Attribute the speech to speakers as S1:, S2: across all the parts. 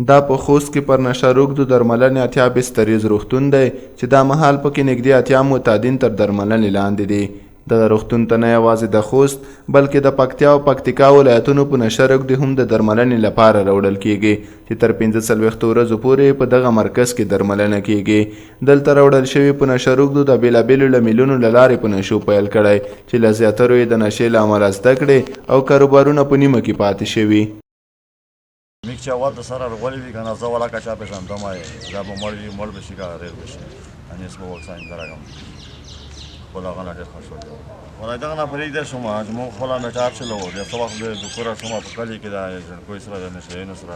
S1: دا په خوست کې پر نشه روږدو درملنې اتیا بستریز روغتون دی چې دا مهال پکې نږدې اتیا معتادین تر درملنې لاندې دي. دغه روغتون ته نه یوازې د خوست بلکې د پکتیا او پکتیکا ولایتونو په نشه روږدي هم د درملنې لپاره راوړل کیږي چې تر 45 ورځو پورې په دغه مرکز کې درملنه کیږي. دلته راوړل شوي په نشه روږدو د بیلابیلو لمیلونو له لارې په نشو پیل کړی چې له زیاترو یې د نشې له امله زده کړې او کاروبارونه په نیمه کې پاتې شوي.
S2: میک چې اول د سره رغولې وي کنه زه ولا کچا پېژندم دا به مړ وي مړ به شي که ډېر به شي انیس به واکسین درګم خپل هغه نه ډېر خوشحال یم ولای دغه نه پرېږدی شوم زموږ خپله میټاپ چې له و بیا څه وخت د کوره شوم په کلي کې د جنکوی سره د نشهیینو سره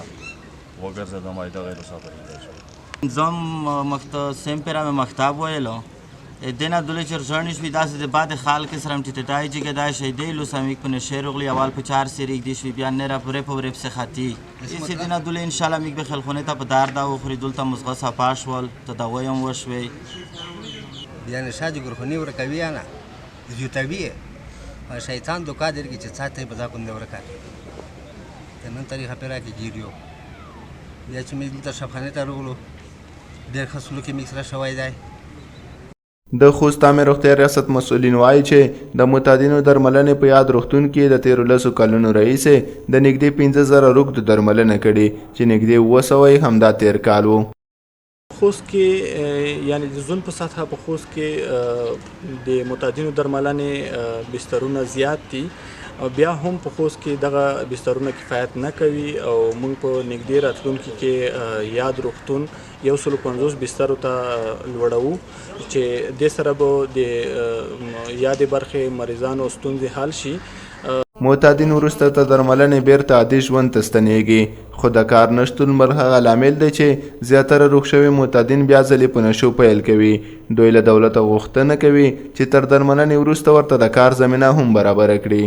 S2: وګرځېدم دغه یې سره پرېږدی شوم
S3: زم سیمپرا مې مکتب ویلو دنا دوله چرچانش وی داسې د بعد خال کې سره ټټای چې دا شهیدې لو سمیک په نشیر غلی اول په 4 سری دی شوی بیان نه را پرې په ورپ څخه خاطی اسی دنا دوله ان شاء الله میک به خلخونه ته په دار دا او خري دلته مزغه صفاش ول ته دا ویم وشوي
S4: بیان شاج ګرخونی ورکوي نه یو طبيعي شیطان دوکا درګي چې ساته په ځا کوم ورکا نن طریقه پیرا کې ګیریو بیا چې موږ دلته شفخانه ته ورغلو ډېر خصلو کې میک سره شوای دی.
S1: د خوست عامه روغتیا ریاست مسؤلین وایي چې د معتادینو درملنې په یاد روغتون کې د 13 کلونو رئیسې د نږدې 15,000 روږدو درملنه کړې چې نږدې 200 همدا تیر کال و.
S5: خوست کې یعنی د زون په سطحه په خوست کې د معتادینو درملنې بسترونه زیات دي او بیا هم په خوست کې دغه بسترونه کفایت نه کوي او موږ په نږدې راتلونکي کې یاد روغتون 150 بسترو ته لوړوو چې د سره به د یادې برخې مریضانو ستونزې حل شي.
S1: معتادین وروسته تر درملنې بیرته عادي ژوند ته ستنیږي خو د کار نشتون هغه لامل دی چې زیاتره روغ شوي معتادین بیا ځلې په نشو پیل کوي. دوی له دولته غوښتنه کوي چې تر درملنې وروسته ورته د کار زمینه هم برابره کړي.